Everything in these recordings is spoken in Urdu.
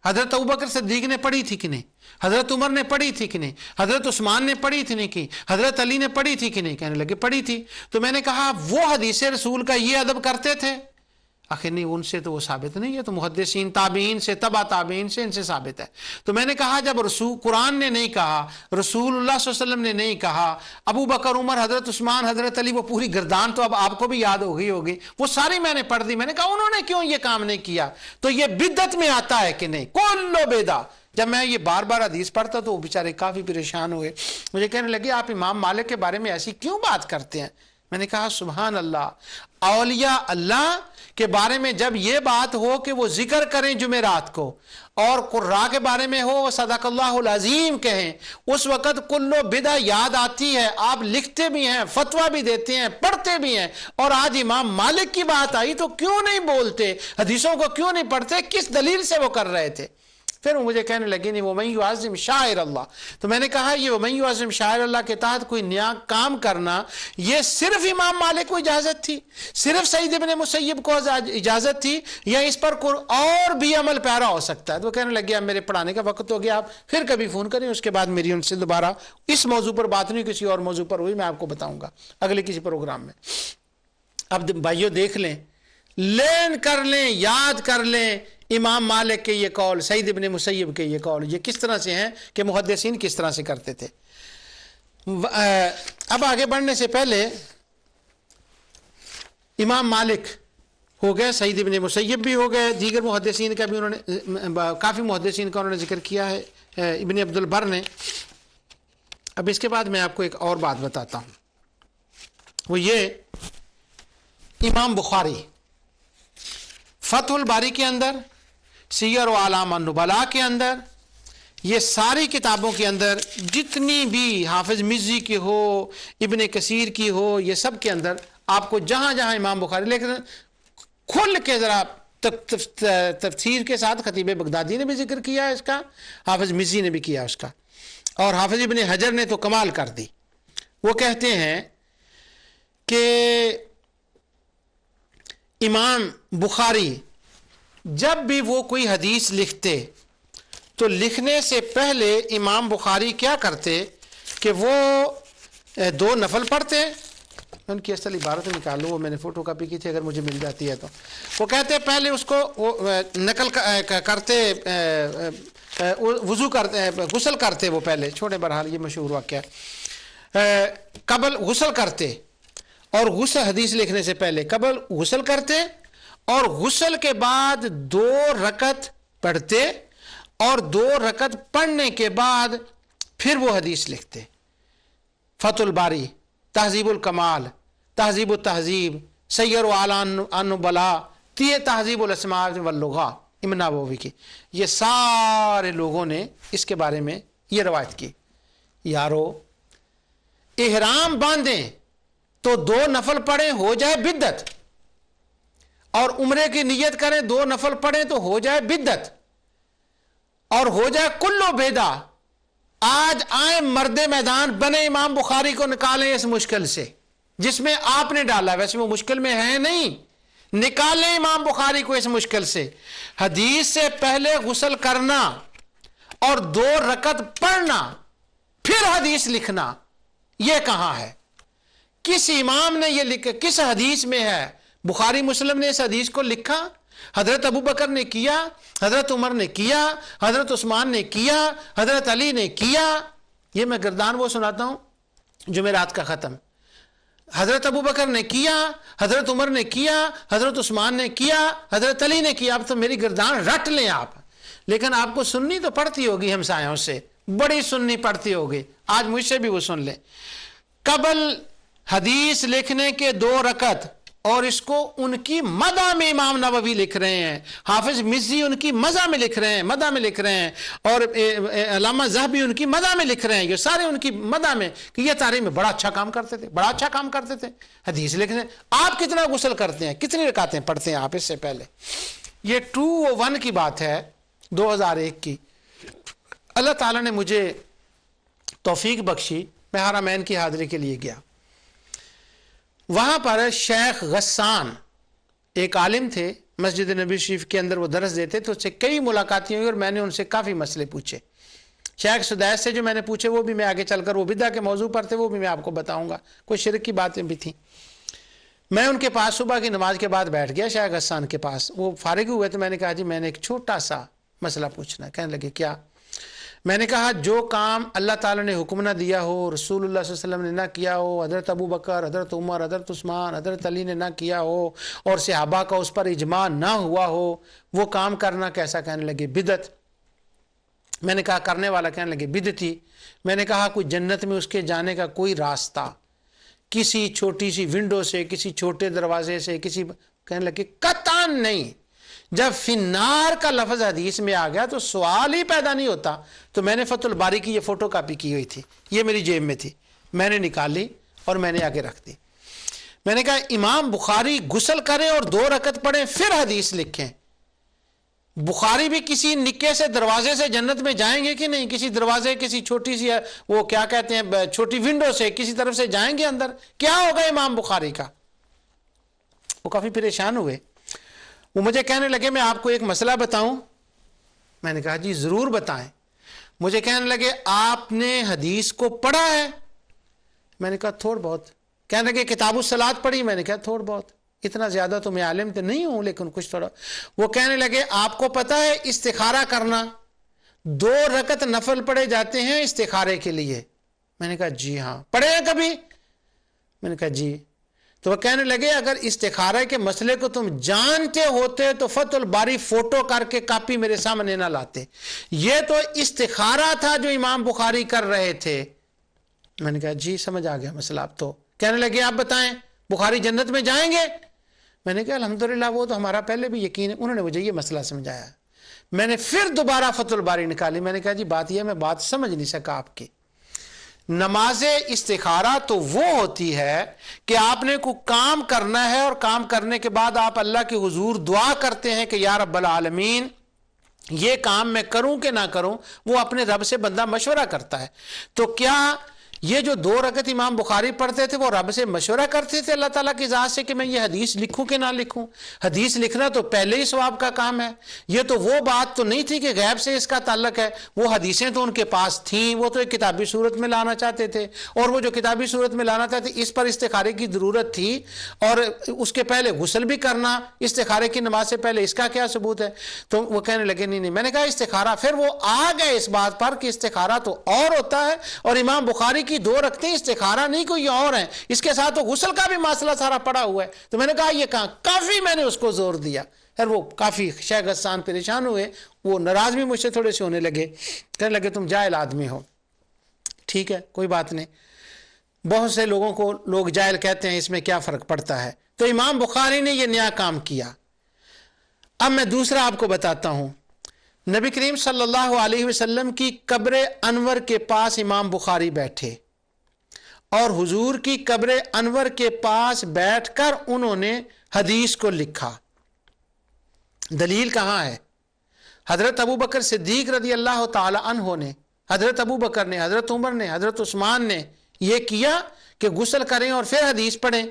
حضرت ابوبکر صدیق نے پڑھی تھی کہ نہیں؟ حضرت عمر نے پڑھی تھی کہ نہیں؟ حضرت عثمان نے پڑھی تھی نہیں کی؟ حضرت علی نے پڑھی تھی کہ نہیں؟ کہنے لگے پڑھی تھی۔ تو میں نے کہا وہ حدیث رسول کا یہ ادب کرتے تھے؟ آخر نہیں، ان سے تو وہ ثابت نہیں ہے، تو محدثین تابعین سے، تبع تابعین سے، ان سے ثابت ہے۔ تو میں نے کہا جب قرآن نے نہیں کہا، رسول اللہ صلی اللہ علیہ وسلم نے نہیں کہا، ابو بکر، عمر، حضرت عثمان، حضرت علی، وہ پوری گردان تو اب آپ کو بھی یاد ہو گئی ہوگی، وہ ساری میں نے پڑھ دی۔ میں نے کہا انہوں نے کیوں یہ کام نہیں کیا؟ تو یہ بدعت میں آتا ہے کہ نہیں؟ کلو بیدا۔ جب میں یہ بار بار حدیث پڑھتا تو وہ بیچارے کافی پریشان ہوئے، مجھے کہنے لگے آپ امام مالک کے بارے میں ایسی کیوں بات کرتے ہیں؟ میں نے کہا سبحان اللہ، اولیاء اللہ کے بارے میں جب یہ بات ہو کہ وہ ذکر کریں جمعرات کو، اور قراء کے بارے میں ہو وہ صدق اللہ العظیم کہیں، اس وقت کلو بدع یاد آتی ہے، آپ لکھتے بھی ہیں، فتویٰ بھی دیتے ہیں، پڑھتے بھی ہیں، اور آج امام مالک کی بات آئی تو کیوں نہیں بولتے؟ حدیثوں کو کیوں نہیں پڑھتے؟ کس دلیل سے وہ کر رہے تھے؟ پھر وہ مجھے کہنے لگے نہیں، وَمَن يُعَظِّمْ شَعَائِرَ اللَّهِ۔ تو میں نے کہا یہ وَمَن يُعَظِّمْ شَعَائِرَ اللَّهِ کے تحت کوئی نیا کام کرنا، یہ صرف امام مالک کو اجازت تھی، صرف سعید ابن مسیب کو اجازت تھی، یا اس پر اور بھی عمل پیرا ہو سکتا ہے؟ تو وہ کہنے لگے اب میرے پڑھانے کا وقت ہو گیا، آپ پھر کبھی فون کریں۔ اس کے بعد میری ان سے دوبارہ اس موضوع پر بات نہیں، کسی اور موضوع پر ہوئی، میں آپ کو بتاؤں گا اگلے کسی پروگرام میں۔ اب بھائیو دیکھ لیں، لین کر لیں، یاد کر لیں امام مالک کے یہ قول، سعید ابن مسیب کے یہ قول، یہ کس طرح سے ہیں کہ محدثین کس طرح سے کرتے تھے۔ اب آگے بڑھنے سے پہلے امام مالک ہو گئے، سعید ابن مسیب بھی ہو گئے، دیگر محدثین کا بھی انہوں نے کافی محدثین کا انہوں نے ذکر کیا ہے، ابن عبد البر نے۔ اب اس کے بعد میں آپ کو ایک اور بات بتاتا ہوں، وہ یہ امام بخاری فتح الباری کے اندر، سیر و اعلام النبلاء کے اندر، یہ ساری کتابوں کے اندر جتنی بھی حافظ مزی کی ہو، ابن کثیر کی ہو، یہ سب کے اندر آپ کو جہاں جہاں امام بخاری، لیکن کھل کے ذرا تفسیر کے ساتھ خطیب بغدادی نے بھی ذکر کیا ہے اس کا، حافظ مزی نے بھی کیا اس کا، اور حافظ ابن حجر نے تو کمال کر دی۔ وہ کہتے ہیں کہ امام بخاری جب بھی وہ کوئی حدیث لکھتے تو لکھنے سے پہلے امام بخاری کیا کرتے کہ وہ 2 نفل پڑھتے، ان کی اصل عبارت نکال لوں، وہ میں نے فوٹو کاپی کی تھی، اگر مجھے مل جاتی ہے تو۔ وہ کہتے پہلے اس کو نقل کرتے، وضو کرتے، غسل کرتے، وہ پہلے چھوڑے، بہرحال یہ مشہور واقعہ ہے، قبل غسل کرتے، اور غسل حدیث لکھنے سے پہلے قبل غسل کرتے، اور غسل کے بعد 2 رکعت پڑھتے، اور 2 رکعت پڑھنے کے بعد پھر وہ حدیث لکھتے۔ فتح الباری، تہذیب الکمال، تہذیب التہذیب، سیر و اعلام النبلاء، تہذیب الاسماء واللغہ، امام نووی کی، یہ سارے لوگوں نے اس کے بارے میں یہ روایت کی۔ یارو احرام باندھیں تو 2 نفل پڑھیں ہو جائے بدعت، اور عمرے کی نیت کریں 2 نفل پڑھیں تو ہو جائے بدعت، اور ہو جائے کلو بیدا۔ آج آئیں مرد میدان بنے، امام بخاری کو نکالیں اس مشکل سے جس میں آپ نے ڈالا، ویسے وہ مشکل میں ہے نہیں، نکالیں امام بخاری کو اس مشکل سے۔ حدیث سے پہلے غسل کرنا اور 2 رکعت پڑھنا، پھر حدیث لکھنا، یہ کہاں ہے؟ کس امام نے یہ لکھا؟ کس حدیث میں ہے؟ بخاری مسلم نے اس حدیث کو لکھا؟ حضرت ابو بکر نے کیا، حضرت عمر نے کیا، حضرت عثمان نے کیا، حضرت علی نے کیا؟ یہ میں گردان وہ سناتا ہوں جمعرات کا ختم۔ حضرت ابو بکر نے کیا، حضرت عمر نے کیا، حضرت عثمان نے کیا، حضرت علی نے کیا۔ اب تو میری گردان رٹ لیں آپ، لیکن آپ کو سننی تو پڑتی ہوگی ہمسایوں سے، بڑی سننی پڑتی ہوگی، آج مجھ سے بھی وہ سن لیں۔ قبل حدیث لکھنے کے 2 رکعت، اور اس کو ان کی مدح میں امام نووی لکھ رہے ہیں، حافظ مزی ان کی مزح میں لکھ رہے ہیں، مدح میں لکھ رہے ہیں، اور علامہ ذہبی ان کی مدح میں لکھ رہے ہیں، یہ سارے ان کی مدح میں کہ یہ تاریخ میں بڑا اچھا کام کرتے تھے، بڑا اچھا کام کرتے تھے حدیث لکھنے۔ آپ کتنا غسل کرتے ہیں، کتنی رکعتیں پڑھتے ہیں آپ اس سے پہلے؟ یہ 201 کی بات ہے، 2001 کی۔ اللہ تعالیٰ نے مجھے توفیق بخشی، میں حرمین کی حاضری کے لیے گیا، وہاں پر شیخ غسان ایک عالم تھے، مسجد نبی شریف کے اندر وہ درس دیتے تو اس سے کئی ملاقاتیں ہوئی اور میں نے ان سے کافی مسئلے پوچھے. شیخ سدیس سے جو میں نے پوچھے وہ بھی میں آگے چل کر وہ بدعہ کے موضوع پر تھے، وہ بھی میں آپ کو بتاؤں گا، کوئی شرک کی باتیں بھی تھیں. میں ان کے پاس صبح کی نماز کے بعد بیٹھ گیا شیخ غسان کے پاس. وہ فارغ ہوئے تو میں نے کہا جی میں نے ایک چھوٹا سا مسئلہ پوچھنا ہے. کہنے لگے کیا؟ میں نے کہا جو کام اللہ تعالیٰ نے حکم نہ دیا ہو، رسول اللہ صلی اللہ علیہ وسلم نے نہ کیا ہو، حضرت ابو بکر، حضرت عمر، حضرت عثمان، حضرت علی نے نہ کیا ہو اور صحابہ کا اس پر اجماع نہ ہوا ہو، وہ کام کرنا کیسا؟ کہنے لگے بدعت. میں نے کہا کرنے والا؟ کہنے لگے بدعتی. میں نے کہا کوئی جنت میں اس کے جانے کا کوئی راستہ کسی چھوٹی سی ونڈو سے، کسی چھوٹے دروازے سے، کسی؟ کہنے لگے قطعاً نہیں. جب فنار کا لفظ حدیث میں آ گیا تو سوال ہی پیدا نہیں ہوتا. تو میں نے فتح الباری کی یہ فوٹو کاپی کی ہوئی تھی، یہ میری جیب میں تھی، میں نے نکال لی اور میں نے آگے رکھ دی. میں نے کہا امام بخاری غسل کریں اور 2 رکعت پڑھیں پھر حدیث لکھیں. بخاری بھی کسی نکے سے دروازے سے جنت میں جائیں گے کہ نہیں؟ کسی دروازے، کسی چھوٹی سی وہ کیا کہتے ہیں چھوٹی ونڈو سے کسی طرف سے جائیں گے اندر؟ کیا ہوگا امام بخاری کا؟ وہ کافی پریشان ہوئے. وہ مجھے کہنے لگے میں آپ کو ایک مسئلہ بتاؤں. میں نے کہا جی ضرور بتائیں. مجھے کہنے لگے آپ نے حدیث کو پڑھا ہے؟ میں نے کہا تھوڑا بہت. کہنے لگے کتاب الصلاۃ پڑھی؟ میں نے کہا تھوڑا بہت، اتنا زیادہ تو میں عالم تو نہیں ہوں لیکن کچھ تھوڑا. وہ کہنے لگے آپ کو پتہ ہے استخارہ کرنا 2 رکعت نفل پڑھے جاتے ہیں استخارے کے لیے؟ میں نے کہا جی ہاں. پڑھے ہیں کبھی؟ میں نے کہا جی. تو وہ کہنے لگے اگر استخارہ کے مسئلے کو تم جانتے ہوتے تو فتح الباری فوٹو کر کے کاپی میرے سامنے نہ لاتے. یہ تو استخارہ تھا جو امام بخاری کر رہے تھے. میں نے کہا جی سمجھ آ گیا مسئلہ اب تو. کہنے لگے آپ بتائیں بخاری جنت میں جائیں گے؟ میں نے کہا الحمدللہ وہ تو ہمارا پہلے بھی یقین ہے. انہوں نے مجھے یہ مسئلہ سمجھایا. میں نے پھر دوبارہ فتح الباری نکالی. میں نے کہا جی بات یہ میں بات سمجھ نہیں سکا آپ کی. نماز استخارہ تو وہ ہوتی ہے کہ آپ نے کوئی کام کرنا ہے اور کام کرنے کے بعد آپ اللہ کے حضور دعا کرتے ہیں کہ یا رب العالمین یہ کام میں کروں کہ نہ کروں. وہ اپنے رب سے بندہ مشورہ کرتا ہے. تو کیا یہ جو 2 رکعت امام بخاری پڑھتے تھے وہ رب سے مشورہ کرتے تھے اللہ تعالیٰ کی ذات سے کہ میں یہ حدیث لکھوں کہ نہ لکھوں؟ حدیث لکھنا تو پہلے ہی ثواب کا کام ہے. یہ تو وہ بات تو نہیں تھی کہ غیب سے اس کا تعلق ہے. وہ حدیثیں تو ان کے پاس تھیں، وہ تو ایک کتابی صورت میں لانا چاہتے تھے اور وہ جو کتابی صورت میں لانا چاہتے اس پر استخارے کی ضرورت تھی. اور اس کے پہلے غسل بھی کرنا استخارے کی نماز سے پہلے، اس کا کیا ثبوت ہے؟ تو وہ کہنے لگے نہیں. میں نے کہا استخارہ. پھر وہ آ گئے اس بات پر کہ استخارہ تو اور ہوتا ہے اور امام بخاری کی 2 رکعتیں استخارہ نہیں کوئی اور ہیں. اس کے ساتھ تو غسل کا بھی مسئلہ سارا پڑا ہوا ہے. تو میں نے کہا یہ کہاں؟ کافی میں نے اس کو زور دیا. پھر وہ کافی شیخ غسان پریشان ہوئے. وہ ناراض بھی مجھ سے تھوڑے سے ہونے لگے. کہنے لگے تم جاہل آدمی ہو. ٹھیک ہے کوئی بات نہیں، بہت سے لوگوں کو لوگ جاہل کہتے ہیں، اس میں کیا فرق پڑتا ہے. تو امام بخاری نے یہ نیا کام کیا. اب میں دوسرا آپ کو بتاتا ہوں. نبی کریم صلی اللہ علیہ وسلم کی قبر انور کے پاس امام بخاری بیٹھے اور حضور کی قبر انور کے پاس بیٹھ کر انہوں نے حدیث کو لکھا. دلیل کہاں ہے؟ حضرت ابو بکر صدیق رضی اللہ تعالی عنہ نے، حضرت ابو بکر نے، حضرت عمر نے، حضرت عثمان نے یہ کیا کہ غسل کریں اور پھر حدیث پڑھیں.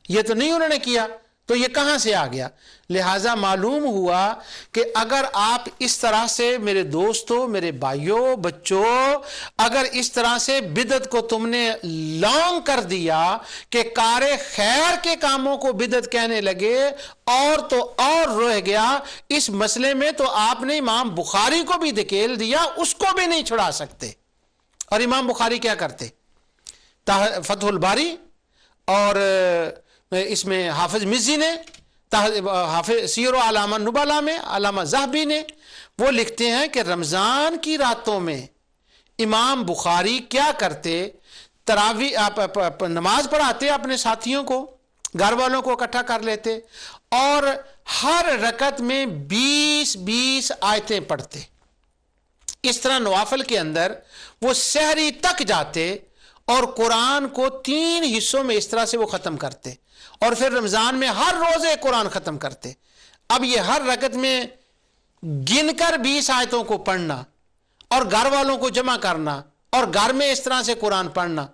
یہ تو نہیں انہوں نے کیا. تو یہ کہاں سے آ گیا؟ لہٰذا معلوم ہوا کہ اگر آپ اس طرح سے میرے دوستوں، میرے بھائیوں، بچوں، اگر اس طرح سے بدعت کو تم نے لانگ کر دیا کہ کار خیر کے کاموں کو بدعت کہنے لگے اور تو اور رہ گیا اس مسئلے میں، تو آپ نے امام بخاری کو بھی دھکیل دیا، اس کو بھی نہیں چھڑا سکتے. اور امام بخاری کیا کرتے؟ فتح الباری اور اس میں حافظ مزی نے، حافظ سیر و علامہ نبلا میں علامہ ذہبی نے، وہ لکھتے ہیں کہ رمضان کی راتوں میں امام بخاری کیا کرتے؟ تراویح نماز پڑھاتے اپنے ساتھیوں کو، گھر والوں کو اکٹھا کر لیتے اور ہر رکعت میں 20 آیتیں پڑھتے. اس طرح نوافل کے اندر وہ سحری تک جاتے اور قرآن کو 3 حصوں میں اس طرح سے وہ ختم کرتے اور پھر رمضان میں ہر روز ایک قرآن ختم کرتے. اب یہ ہر رکعت میں گن کر 20 آیتوں کو پڑھنا اور گھر والوں کو جمع کرنا اور گھر میں اس طرح سے قرآن پڑھنا،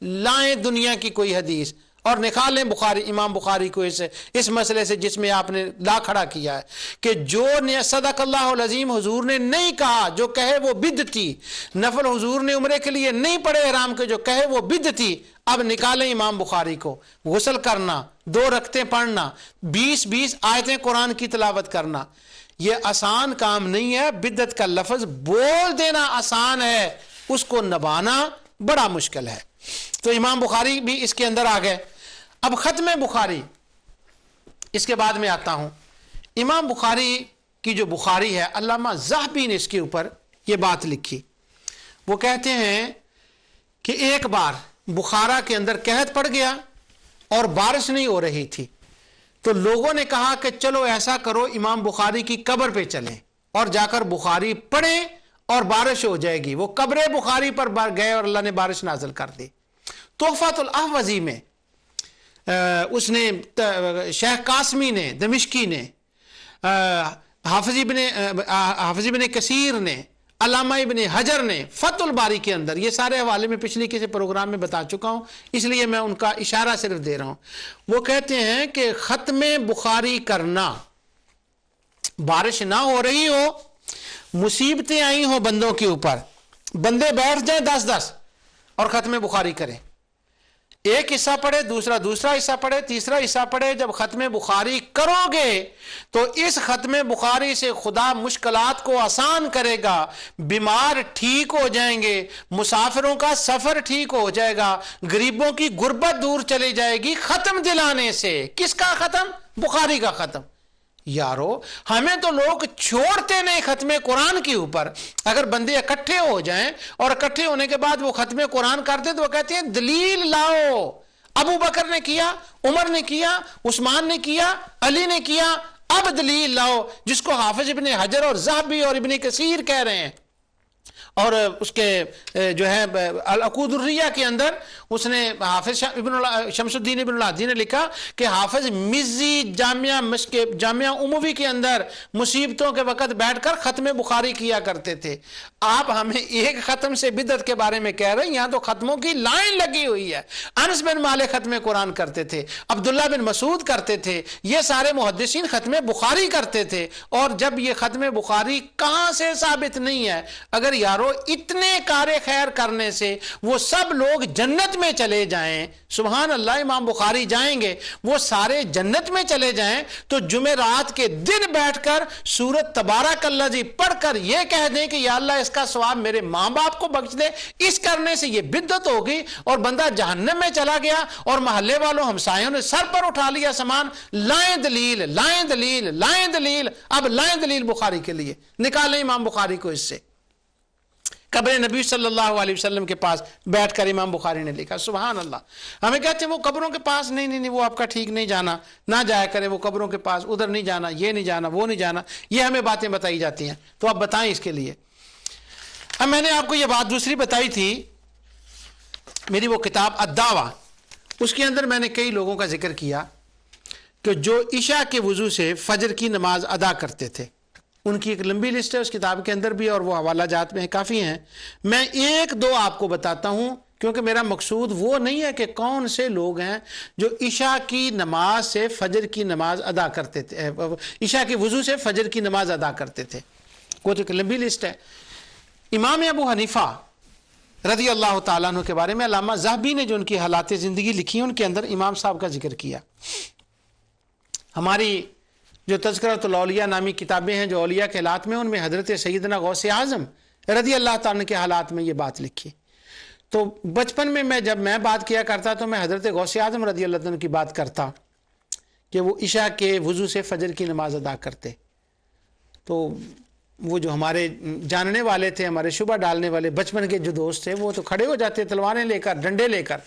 لائیں دنیا کی کوئی حدیث اور نکالیں بخاری امام بخاری کو اس مسئلے سے جس میں آپ نے لا کھڑا کیا ہے کہ جو صدق اللہ العظیم حضور نے نہیں کہا جو کہے وہ بدعتی، نفل حضور نے عمرے کے لیے نہیں پڑھے احرام کے جو کہے وہ بدعتی، اب نکالیں امام بخاری کو۔ غسل کرنا، 2 رکعتیں پڑھنا، 20 آیتیں قرآن کی تلاوت کرنا، یہ آسان کام نہیں ہے۔ بدعت کا لفظ بول دینا آسان ہے، اس کو نبھانا بڑا مشکل ہے۔ تو امام بخاری بھی اس کے اندر آ گئے۔ اب ختم بخاری، اس کے بعد میں آتا ہوں۔ امام بخاری کی جو بخاری ہے، علامہ ذہبی نے اس کے اوپر یہ بات لکھی۔ وہ کہتے ہیں کہ ایک بار بخارا کے اندر قحط پڑ گیا اور بارش نہیں ہو رہی تھی، تو لوگوں نے کہا کہ چلو ایسا کرو امام بخاری کی قبر پہ چلیں اور جا کر بخاری پڑھیں اور بارش ہو جائے گی۔ وہ قبر بخاری پر گئے اور اللہ نے بارش نازل کر دی۔ تحفۃ الاحوذی میں اس نے شیخ قاسمی نے دمشقی نے حافظ ابن کثیر نے علامہ ابن حجر نے فتح الباری کے اندر، یہ سارے حوالے میں پچھلی کسی پروگرام میں بتا چکا ہوں، اس لیے میں ان کا اشارہ صرف دے رہا ہوں۔ وہ کہتے ہیں کہ ختم بخاری کرنا، بارش نہ ہو رہی ہو، مصیبتیں آئی ہوں بندوں کے اوپر، بندے بیٹھ جائیں 10 اور ختم بخاری کریں، ایک حصہ پڑھے، دوسرا حصہ پڑھے، تیسرا حصہ پڑھے۔ جب ختم بخاری کرو گے تو اس ختم بخاری سے خدا مشکلات کو آسان کرے گا، بیمار ٹھیک ہو جائیں گے، مسافروں کا سفر ٹھیک ہو جائے گا، غریبوں کی غربت دور چلی جائے گی ختم دلانے سے۔ کس کا ختم؟ بخاری کا ختم۔ یارو ہمیں تو لوگ چھوڑتے نہیں ختم قرآن کے اوپر۔ اگر بندے اکٹھے ہو جائیں اور اکٹھے ہونے کے بعد وہ ختم قرآن کرتے تو وہ کہتے ہیں دلیل لاؤ، ابو بکر نے کیا، عمر نے کیا، عثمان نے کیا، علی نے کیا، اب دلیل لاؤ، جس کو حافظ ابن حجر اور ذہبی اور ابن کثیر کہہ رہے ہیں۔ اور اس کے جو ہے العقود الریہ کے اندر اس نے حافظ شمس الدین ابن الہادی نے لکھا کہ حافظ مزی جامعہ اموی کے اندر مصیبتوں کے وقت بیٹھ کر ختم بخاری کیا کرتے تھے۔ آپ ہمیں ایک ختم سے بدعت کے بارے میں کہہ رہے ہیں، یہاں تو ختموں کی لائن لگی ہوئی ہے۔ انس بن مالک ختم قرآن کرتے تھے، عبداللہ بن مسعود کرتے تھے، یہ سارے محدثین ختم بخاری کرتے تھے۔ اور جب یہ ختم بخاری کہاں سے ثابت نہیں ہے؟ اگر یارو اتنے کار خیر کرنے سے وہ سب لوگ جنت میں چلے جائیں، سبحان اللہ، امام بخاری جائیں گے، وہ سارے جنت میں چلے جائیں، تو جمعرات کے دن بیٹھ کر سورت تبارک اللہ جی پڑھ کر یہ کہہ دیں کہ یا اللہ اس کا ثواب میرے ماں باپ کو بخش دے، اس کرنے سے یہ بدعت ہوگی اور بندہ جہنم میں چلا گیا، اور محلے والوں ہمسایوں نے سر پر اٹھا لیا سامان، لائیں دلیل، لائیں دلیل، لائیں دلیل۔ اب لائیں دلیل بخاری کے لیے، نکالیں امام بخاری کو اس سے۔ قبر نبی صلی اللہ علیہ وسلم کے پاس بیٹھ کر امام بخاری نے لکھا، سبحان اللہ۔ ہمیں کہتے ہیں وہ قبروں کے پاس نہیں، وہ آپ کا ٹھیک نہیں، جانا نہ جایا کرے، وہ قبروں کے پاس ادھر نہیں جانا، یہ نہیں جانا، وہ نہیں جانا، یہ ہمیں باتیں بتائی جاتی ہیں، تو آپ بتائیں اس کے لیے۔ اب میں نے آپ کو یہ بات دوسری بتائی تھی، میری وہ کتاب الدعوہ، اس کے اندر میں نے کئی لوگوں کا ذکر کیا کہ جو عشاء کے وضو سے فجر کی نماز ادا کرتے تھے، ان کی ایک لمبی لسٹ ہے اس کتاب کے اندر بھی، اور وہ حوالہ جات میں کافی ہیں۔ میں 1-2 آپ کو بتاتا ہوں، کیونکہ میرا مقصود وہ نہیں ہے کہ کون سے لوگ ہیں جو عشاء کی نماز سے فجر کی نماز ادا کرتے تھے، عشاء کے وضو سے فجر کی نماز ادا کرتے تھے، وہ تو ایک لمبی لسٹ ہے۔ امام ابو حنیفہ رضی اللہ تعالیٰ عنہ کے بارے میں علامہ ذہبی نے جو ان کی حالات زندگی لکھی ہیں، ان کے اندر امام صاحب کا ذکر کیا۔ ہماری جو تذکرۃ الاولیاء نامی کتابیں ہیں جو اولیاء کے حالات میں، ان میں حضرت سیدنا غوث اعظم رضی اللہ تعالیٰ کے حالات میں یہ بات لکھی۔ تو بچپن میں جب میں بات کیا کرتا تو میں حضرت غوث اعظم رضی اللہ عنہ کی بات کرتا کہ وہ عشاء کے وضو سے فجر کی نماز ادا کرتے، تو وہ جو ہمارے جاننے والے تھے، ہمارے شبہ ڈالنے والے بچپن کے جو دوست تھے، وہ تو کھڑے ہو جاتے تلواریں لے کر، ڈنڈے لے کر،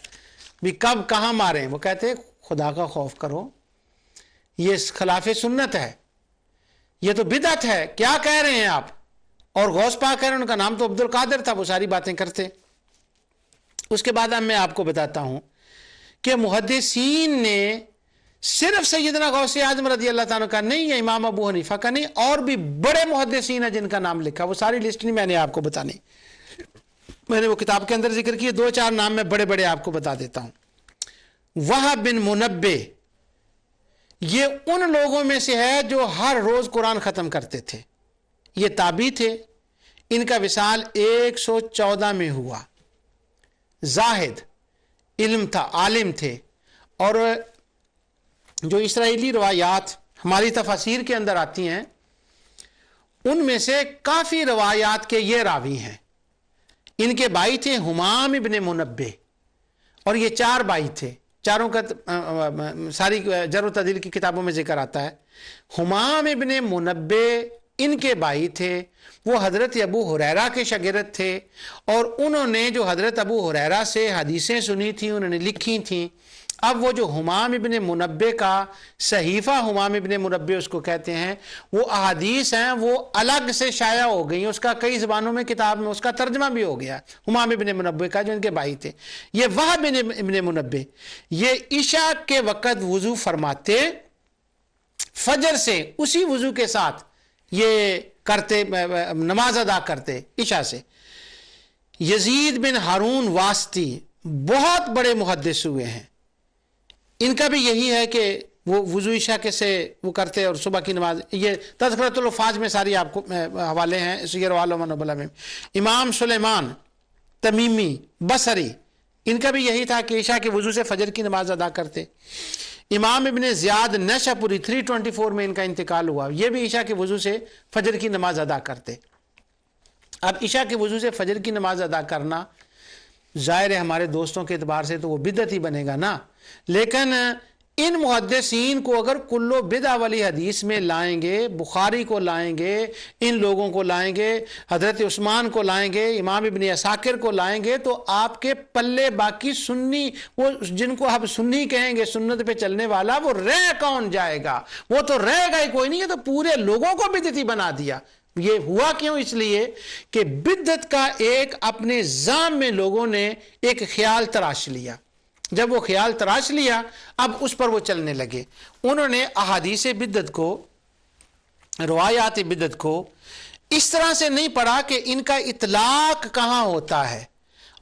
بھی کب کہاں ماریں۔ وہ کہتے خدا کا خوف کرو، یہ خلاف سنت ہے، یہ تو بدعت ہے، کیا کہہ رہے ہیں آپ؟ اور غوث پاک کہہ رہے ہیں، ان کا نام تو عبد القادر تھا، وہ ساری باتیں کرتے۔ اس کے بعد اب میں آپ کو بتاتا ہوں کہ محدثین نے صرف سیدنا غوث اعظم رضی اللہ تعالیٰ کا نہیں ہے، امام ابو حنیفہ کا نہیں، اور بھی بڑے محدثین ہیں جن کا نام لکھا، وہ ساری لسٹ نہیں میں نے آپ کو بتانی، میں نے وہ کتاب کے اندر ذکر کیے، 2-4 نام میں بڑے بڑے آپ کو بتا دیتا ہوں۔ وہب بن منبے یہ ان لوگوں میں سے ہے جو ہر روز قرآن ختم کرتے تھے. یہ تابعی تھے. ان کا وصال 114 میں ہوا. زاہد علم تھا، عالم تھے. اور جو اسرائیلی روایات ہماری تفاسیر کے اندر آتی ہیں ان میں سے کافی روایات کے یہ راوی ہیں. ان کے بھائی تھے حمام ابن منبے، اور یہ 4 بھائی تھے. چاروں کا ساری جر و تعدیل کی کتابوں میں ذکر آتا ہے. حمام ابن منبے ان کے بھائی تھے. وہ حضرت ابو ہریرہ کے شاگرد تھے، اور انہوں نے جو حضرت ابو ہریرہ سے حدیثیں سنی تھیں انہوں نے لکھی تھیں. اب وہ جو حمام ابن منبے کا صحیفہ حمام ابن منبے اس کو کہتے ہیں، وہ احادیث ہیں وہ الگ سے شائع ہو گئی. اس کا کئی زبانوں میں کتاب میں اس کا ترجمہ بھی ہو گیا. حمام ابن منبے کا جو ان کے بھائی تھے. یہ وہب ابن منبے یہ عشاء کے وقت وضو فرماتے، فجر سے اسی وضو کے ساتھ یہ کرتے، نماز ادا کرتے عشاء سے. یزید بن ہارون واسطی بہت بڑے محدث ہوئے ہیں. ان کا بھی یہی ہے کہ وہ وضو عشاء کے سے وہ کرتے اور صبح کی نماز. یہ تذکرۃ الحفاظ میں ساری آپ کو حوالے ہیں سیر اعلام النبلا میں. امام سلیمان تمیمی بصری ان کا بھی یہی تھا کہ عشاء کے وضو سے فجر کی نماز ادا کرتے. امام ابن زیاد نیشاپوری 324 میں ان کا انتقال ہوا. یہ بھی عشاء کے وضو سے فجر کی نماز ادا کرتے. اب عشاء کے وضو سے فجر کی نماز ادا کرنا ظاہر ہے ہمارے دوستوں کے اعتبار سے تو وہ بدعت ہی بنے گا نا. لیکن ان محدثین کو اگر کلو بدع والی حدیث میں لائیں گے، بخاری کو لائیں گے، ان لوگوں کو لائیں گے، حضرت عثمان کو لائیں گے، امام ابن عساکر کو لائیں گے، تو آپ کے پلے باقی سنی، وہ جن کو آپ سنی کہیں گے سنت پہ چلنے والا، وہ رہ کون جائے گا؟ وہ تو رہے گا ہی کوئی نہیں. ہے تو پورے لوگوں کو بدعتی بنا دیا. یہ ہوا کیوں؟ اس لیے کہ بدعت کا ایک اپنے ذام میں لوگوں نے ایک خیال تراش لیا. جب وہ خیال تراش لیا اب اس پر وہ چلنے لگے. انہوں نے احادیث بدعت کو، روایات بدعت کو اس طرح سے نہیں پڑھا کہ ان کا اطلاق کہاں ہوتا ہے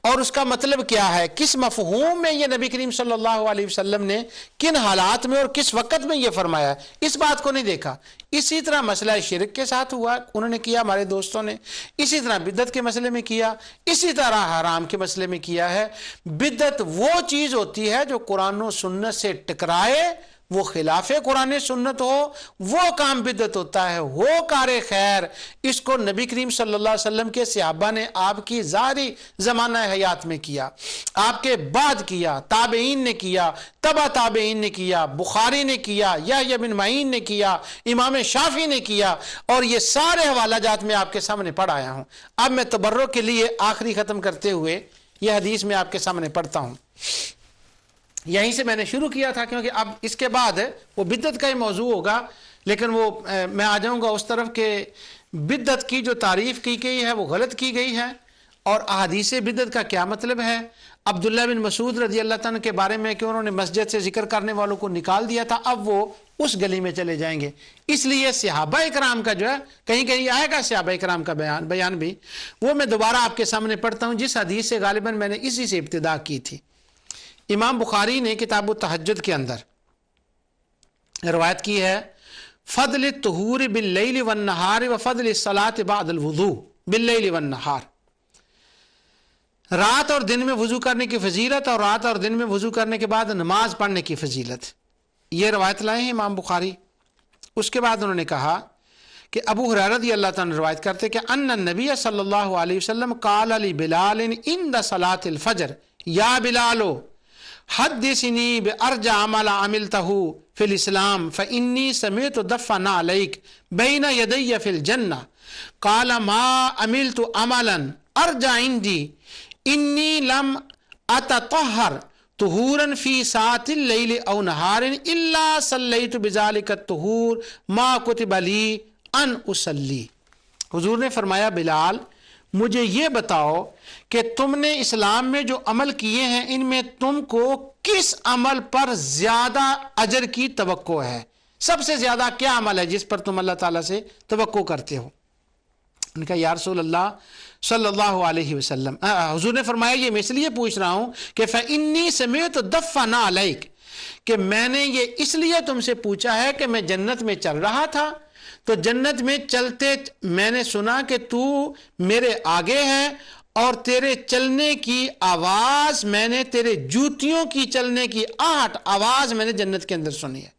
اور اس کا مطلب کیا ہے، کس مفہوم میں یہ نبی کریم صلی اللہ علیہ وسلم نے کن حالات میں اور کس وقت میں یہ فرمایا، اس بات کو نہیں دیکھا. اسی طرح مسئلہ شرک کے ساتھ ہوا، انہوں نے کیا ہمارے دوستوں نے. اسی طرح بدعت کے مسئلے میں کیا، اسی طرح حرام کے مسئلے میں کیا ہے. بدعت وہ چیز ہوتی ہے جو قرآن و سنت سے ٹکرائے، وہ خلاف قرآن سنت ہو، وہ کام بدعت ہوتا ہے. ہو کار خیر، اس کو نبی کریم صلی اللہ علیہ وسلم کے صحابہ نے آپ کی ظاہری زمانہ حیات میں کیا، آپ کے بعد کیا، تابعین نے کیا، تبع تابعین نے کیا، بخاری نے کیا، یحییٰ بن معین نے کیا، امام شافعی نے کیا، اور یہ سارے حوالہ جات میں آپ کے سامنے پڑھ آیا ہوں. اب میں تبرک کے لیے آخری ختم کرتے ہوئے یہ حدیث میں آپ کے سامنے پڑھتا ہوں. یہیں سے میں نے شروع کیا تھا کیونکہ اب اس کے بعد وہ بدعت کا ہی موضوع ہوگا، لیکن وہ میں آ جاؤں گا اس طرف کہ بدعت کی جو تعریف کی گئی ہے وہ غلط کی گئی ہے، اور احادیث بدعت کا کیا مطلب ہے. عبداللہ بن مسعود رضی اللہ تعالیٰ کے بارے میں کہ انہوں نے مسجد سے ذکر کرنے والوں کو نکال دیا تھا، اب وہ اس گلی میں چلے جائیں گے. اس لیے صحابہ اکرام کا جو ہے کہیں کہیں آئے گا صحابہ اکرام کا بیان بھی، وہ میں دوبارہ آپ کے سامنے پڑھتا ہوں جس حدیث سے غالباً میں نے اسی سے ابتدا کی تھی. امام بخاری نے کتاب التہجد کے اندر روایت کی ہے، فضل الطہور باللیل والنہار وفضل الصلاة بعد الوضوء باللیل والنہار. رات اور دن میں وضو کرنے کی فضیلت اور رات اور دن میں وضو کرنے کے بعد نماز پڑھنے کی فضیلت، یہ روایت لائے ہیں امام بخاری. اس کے بعد انہوں نے کہا کہ ابو ہریرہ رضی اللہ تعالیٰ روایت کرتے کہ ان النبی صلی اللہ علیہ وسلم قال لبلال عند صلاة الفجر یا بلالو حدثنی بارجع عمل عملته فی الاسلام فانی سمعت دفن علیک بین یدی فی الجنہ قال ما عملت عملا ارجع عندی انی لم اتطہر طہورا فی ساعت اللیل او نہار الا صلیت بذلک الطہور ما کتب لی ان اصلی. حضور نے فرمایا بلال مجھے یہ بتاؤ کہ تم نے اسلام میں جو عمل کیے ہیں ان میں تم کو کس عمل پر زیادہ اجر کی توقع ہے، سب سے زیادہ کیا عمل ہے جس پر تم اللہ تعالیٰ سے توقع کرتے ہو. ان کا یا رسول اللہ صلی اللہ علیہ وسلم، حضور نے فرمایا یہ میں اس لیے پوچھ رہا ہوں کہ فَإِنِّي سَمِعْتُ دَفَّنَ عَلَيْكَ، کہ میں نے یہ اس لیے تم سے پوچھا ہے کہ میں جنت میں چل رہا تھا، تو جنت میں چلتے میں نے سنا کہ تو میرے آگے ہے اور تیرے چلنے کی آواز میں نے، تیرے جوتیوں کی چلنے کی آہٹ آواز میں نے جنت کے اندر سنی ہے۔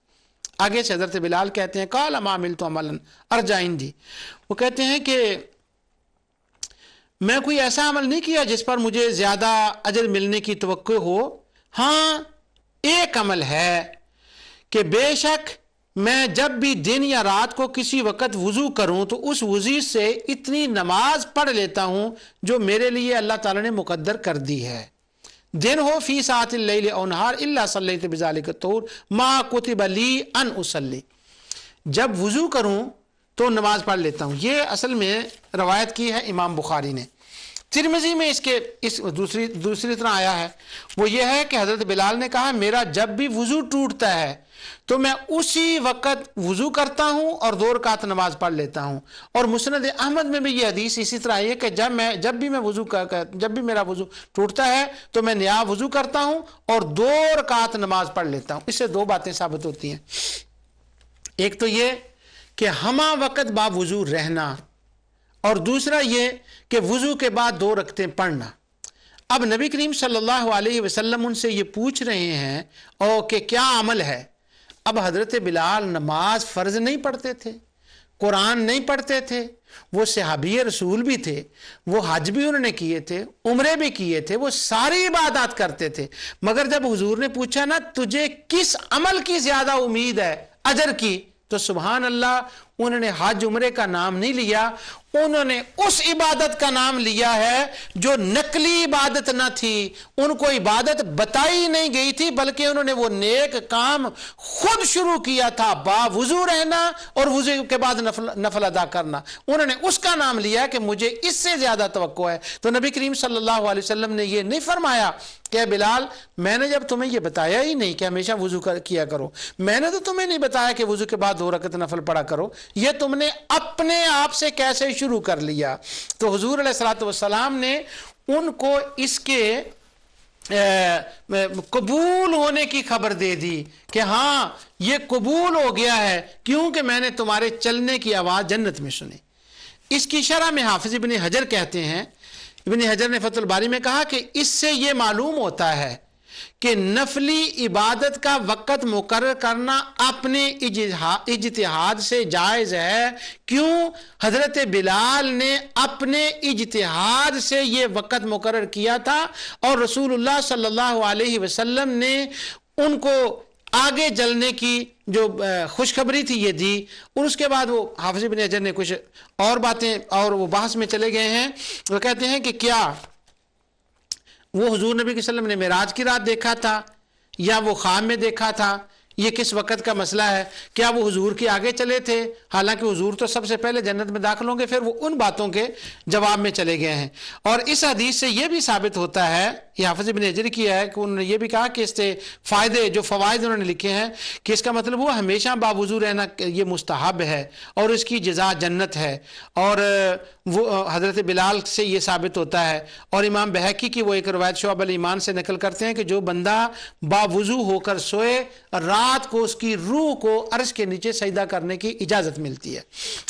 آگے سے حضرت بلال کہتے ہیں قال ما عملت عملا ارجع عندي، وہ کہتے ہیں کہ میں کوئی ایسا عمل نہیں کیا جس پر مجھے زیادہ اجر ملنے کی توقع ہو، ہاں ایک عمل ہے کہ بے شک میں جب بھی دن یا رات کو کسی وقت وضو کروں تو اس وضو سے اتنی نماز پڑھ لیتا ہوں جو میرے لیے اللہ تعالیٰ نے مقدر کر دی ہے، دن ہو فی ساعت اللیل او نہار الا صلیت بذالک الطہور ما کتب لی ان اصلی، جب وضو کروں تو نماز پڑھ لیتا ہوں۔ یہ اصل میں روایت کی ہے امام بخاری نے۔ ترمذی میں اس دوسری طرح آیا ہے، وہ یہ ہے کہ حضرت بلال نے کہا میرا جب بھی وضو ٹوٹتا ہے تو میں اسی وقت وضو کرتا ہوں اور 2 رکعت نماز پڑھ لیتا ہوں۔ اور مسند احمد میں بھی یہ حدیث اسی طرح ہے کہ جب بھی میرا وضو ٹوٹتا ہے تو میں نیا وضو کرتا ہوں اور 2 رکعت نماز پڑھ لیتا ہوں۔ اس سے 2 باتیں ثابت ہوتی ہیں، ایک تو یہ کہ ہمہ وقت با وضو رہنا، اور دوسرا یہ کہ وضو کے بعد 2 رکعتیں پڑھنا۔ اب نبی کریم صلی اللہ علیہ وسلم ان سے یہ پوچھ رہے ہیں کہ کیا عمل ہے۔ اب حضرت بلال نماز فرض نہیں پڑھتے تھے، قرآن نہیں پڑھتے تھے، وہ صحابی رسول بھی تھے، وہ حج بھی انہوں نے کیے تھے، عمرے بھی کیے تھے، وہ ساری عبادات کرتے تھے، مگر جب حضور نے پوچھا نا تجھے کس عمل کی زیادہ امید ہے اجر کی، تو سبحان اللہ انہوں نے حج عمرے کا نام نہیں لیا، انہوں نے اس عبادت کا نام لیا ہے جو نقلی عبادت نہ تھی، ان کو عبادت بتائی نہیں گئی تھی، بلکہ انہوں نے وہ نیک کام خود شروع کیا تھا، با وضو رہنا اور وضو کے بعد نفل ادا کرنا، انہوں نے اس کا نام لیا کہ مجھے اس سے زیادہ توقع ہے۔ تو نبی کریم صلی اللہ علیہ وسلم نے یہ نہیں فرمایا کہ بلال میں نے جب تمہیں یہ بتایا ہی نہیں کہ ہمیشہ وضو کیا کرو، میں نے تو تمہیں نہیں بتایا کہ وضو کے بعد 2 رکعت نفل پڑھا کرو، یہ تم نے اپنے آپ سے کیسے شروع کر لیا؟ تو حضور علیہ الصلوۃ والسلام نے ان کو اس کے قبول ہونے کی خبر دے دی کہ ہاں یہ قبول ہو گیا ہے، کیونکہ میں نے تمہارے چلنے کی آواز جنت میں سنی۔ اس کی شرح میں حافظ ابن حجر کہتے ہیں، ابن حجر نے فتح الباری میں کہا کہ اس سے یہ معلوم ہوتا ہے کہ نفلی عبادت کا وقت مقرر کرنا اپنے اجتہاد سے جائز ہے۔ کیوں؟ حضرت بلال نے اپنے اجتہاد سے یہ وقت مقرر کیا تھا اور رسول اللہ صلی اللہ علیہ وسلم نے ان کو آگے جلنے کی جو خوشخبری تھی یہ دی، اور اس کے بعد وہ حافظ ابن حجر نے کچھ اور باتیں اور وہ بحث میں چلے گئے ہیں۔ وہ کہتے ہیں کہ کیا وہ حضور نبی صلی اللہ علیہ وسلم نے معراج کی رات دیکھا تھا یا وہ خواب میں دیکھا تھا، یہ کس وقت کا مسئلہ ہے؟ کیا وہ حضور کے آگے چلے تھے؟ حالانکہ حضور تو سب سے پہلے جنت میں داخل ہوں گے، پھر وہ ان باتوں کے جواب میں چلے گئے ہیں۔ اور اس حدیث سے یہ بھی ثابت ہوتا ہے، یہ حافظ ابن حجر کی ہے کہ انہوں نے یہ بھی کہا کہ اس سے فوائد انہوں نے لکھے ہیں کہ اس کا مطلب وہ ہمیشہ باوضو رہنا یہ مستحب ہے اور اس کی جزا جنت ہے، اور وہ حضرت بلال سے یہ ثابت ہوتا ہے۔ اور امام بہقی کی وہ ایک روایت شعب الایمان سے نقل کرتے ہیں کہ جو بندہ باوضو ہو کر سوئے رات کو اس کی روح کو عرش کے نیچے سجدہ کرنے کی اجازت ملتی ہے۔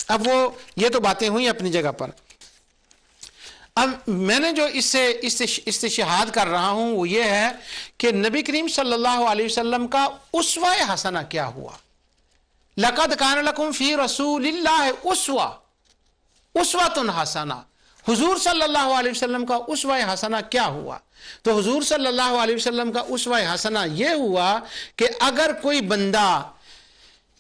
اب وہ یہ تو باتیں ہوئی اپنی جگہ پر۔ اب میں نے جو اس سے استشہاد کر رہا ہوں وہ یہ ہے کہ نبی کریم صلی اللہ علیہ وسلم کا اسوہ حسنہ کیا ہوا۔ لقد کان لکم فی رسول اللہ اسوۃ حسنہ، حضور صلی اللہ علیہ وسلم کا اسوہ حسنہ کیا ہوا؟ تو حضور صلی اللہ علیہ وسلم کا اسوہ حسنہ یہ ہوا کہ اگر کوئی بندہ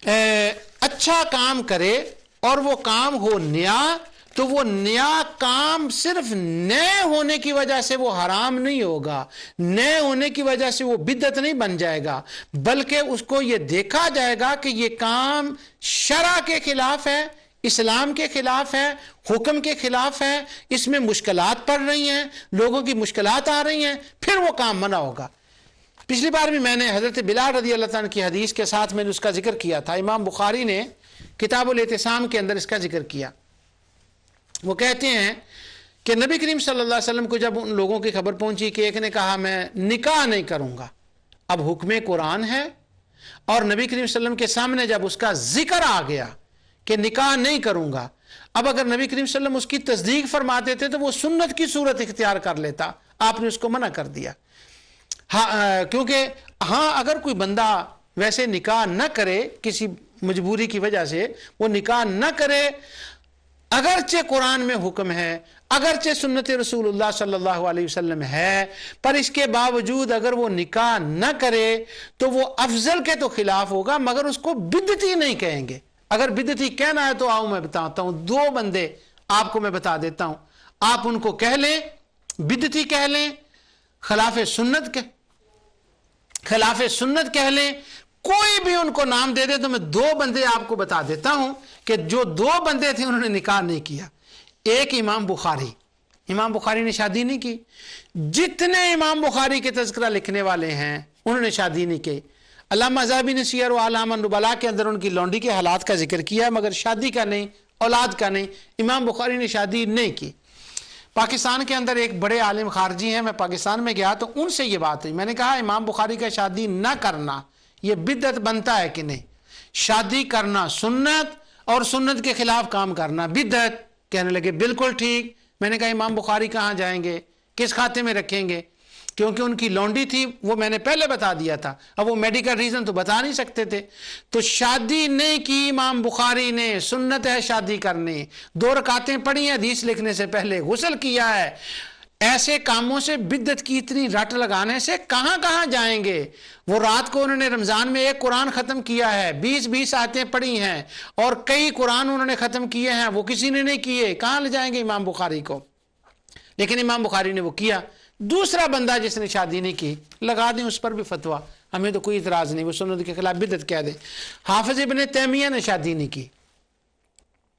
اچھا کام کرے اور وہ کام ہو نیا، تو وہ نیا کام صرف نئے ہونے کی وجہ سے وہ حرام نہیں ہوگا، نئے ہونے کی وجہ سے وہ بدعت نہیں بن جائے گا، بلکہ اس کو یہ دیکھا جائے گا کہ یہ کام شرع کے خلاف ہے، اسلام کے خلاف ہے، حکم کے خلاف ہے، اس میں مشکلات پڑ رہی ہیں، لوگوں کی مشکلات آ رہی ہیں، پھر وہ کام منع ہوگا۔ پچھلی بار بھی میں نے حضرت بلال رضی اللہ تعالیٰ کی حدیث کے ساتھ میں نے اس کا ذکر کیا تھا، امام بخاری نے کتاب الاعتصام کے اندر اس کا ذکر کیا وہ کہتے ہیں کہ نبی کریم صلی اللہ علیہ وسلم کو جب ان لوگوں کی خبر پہنچی کہ ایک نے کہا میں نکاح نہیں کروں گا، اب حکم قرآن ہے، اور نبی کریم صلی اللہ علیہ وسلم کے سامنے جب اس کا ذکر آ گیا کہ نکاح نہیں کروں گا، اب اگر نبی کریم صلی اللہ علیہ وسلم اس کی تصدیق فرماتے تھے تو وہ سنت کی صورت اختیار کر لیتا، آپ نے اس کو منع کر دیا۔ کیونکہ اگر کوئی بندہ ویسے نکاح نہ کرے، کسی مجبوری کی وجہ سے وہ نکاح نہ کرے، اگرچہ قرآن میں حکم ہے، اگرچہ سنت رسول اللہ صلی اللہ علیہ وسلم ہے، پر اس کے باوجود اگر وہ نکاح نہ کرے تو وہ افضل کے تو خلاف ہوگا، مگر اس کو بدعتی نہیں کہیں گے۔ اگر بدعتی کہنا ہے تو آؤ میں بتاتا ہوں، 2 بندے آپ کو میں بتا دیتا ہوں، آپ ان کو کہہ لیں، بدعتی کہہ لیں، خلاف سنت کہہ لیں، کوئی بھی ان کو نام دے دے تو میں 2 بندے آپ کو بتا دیتا ہوں کہ جو 2 بندے تھے انہوں نے نکاح نہیں کیا۔ ایک امام بخاری نے شادی نہیں کی، جتنے امام بخاری کے تذکرہ لکھنے والے ہیں انہوں نے شادی نہیں کی۔ علامہ ذہبی نے سیر و اعلام النبلاء کے اندر ان کی لونڈی کے حالات کا ذکر کیا، مگر شادی کا نہیں، اولاد کا نہیں۔ امام بخاری نے شادی نہیں کی۔ پاکستان کے اندر ایک بڑے عالم خارجی ہیں، میں پاکستان میں گیا تو ان سے یہ بات ہوئی، میں نے کہا امام بخاری کا شادی نہ کرنا یہ بدعت بنتا ہے کہ نہیں؟ شادی کرنا سنت اور سنت کے خلاف کام کرنا بدعت۔ کہنے لگے بالکل ٹھیک۔ میں نے کہا امام بخاری کہاں جائیں گے، کس کھاتے میں رکھیں گے؟ کیونکہ ان کی لونڈی تھی، وہ میں نے پہلے بتا دیا تھا، اب وہ میڈیکل ریزن تو بتا نہیں سکتے تھے۔ تو شادی نہیں کی امام بخاری نے، سنت ہے شادی کرنی، 2 رکعتیں پڑھی ہیں حدیث لکھنے سے پہلے، غسل کیا ہے۔ ایسے کاموں سے، بدعت کی اتنی رٹ لگانے سے کہاں جائیں گے؟ وہ رات کو انہوں نے رمضان میں 1 قرآن ختم کیا ہے، 20 آیتیں پڑھی ہیں، اور کئی قرآن انہوں نے ختم کیے ہیں، وہ کسی نے نہیں کیے، کہاں لے جائیں گے امام بخاری کو؟ لیکن امام بخاری نے وہ کیا۔ دوسرا بندہ جس نے شادی نہیں کی، لگا دیں اس پر بھی فتویٰ، ہمیں تو کوئی اعتراض نہیں، وہ سنت کے خلاف بدعت کہہ دیں۔ حافظ ابن تیمیہ نے شادی نہیں کی،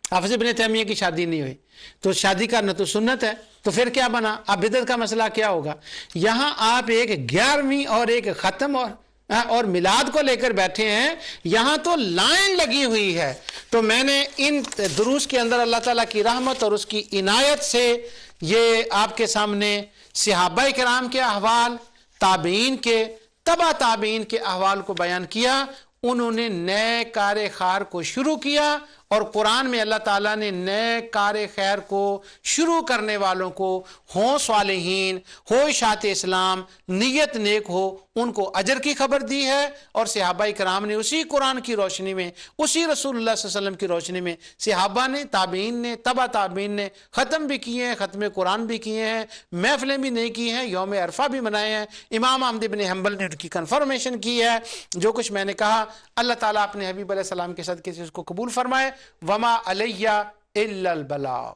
حافظ ابن تیمیہ کی شادی نہیں ہوئی، تو شادی کرنا تو سنت ہے، تو پھر کیا بنا؟ اب بدعت کا مسئلہ کیا ہوگا؟ یہاں آپ ایک 11ویں اور ایک ختم اور میلاد کو لے کر بیٹھے ہیں، یہاں تو لائن لگی ہوئی ہے۔ تو میں نے ان دروس کے اندر اللہ تعالیٰ کی رحمت اور اس کی عنایت سے یہ آپ کے سامنے صحابہ کرام کے احوال، تابعین کے، تبع تابعین کے احوال کو بیان کیا۔ انہوں نے نئے کار خیر کو شروع کیا، اور قرآن میں اللہ تعالیٰ نے نئے کار خیر کو شروع کرنے والوں کو، ہوں صالحین، ہو اشاعت اسلام، نیت نیک ہو، ان کو اجر کی خبر دی ہے۔ اور صحابہ کرام نے اسی قرآن کی روشنی میں، اسی رسول اللہ صلی اللہ علیہ وسلم کی روشنی میں، صحابہ نے، تابعین نے، تبع تابعین نے ختم بھی کیے ہیں، ختم قرآن بھی کیے ہیں، محفلیں بھی نہیں کی ہیں، یوم عرفہ بھی منائے ہیں، امام احمد بن حنبل نے ان کی کنفرمیشن کی ہے۔ جو کچھ میں نے کہا اللہ تعالیٰ اپنے حبیب علیہ السلام کے صدقے سے اس کو قبول فرمائے۔ وما علیہ الا البلاغ۔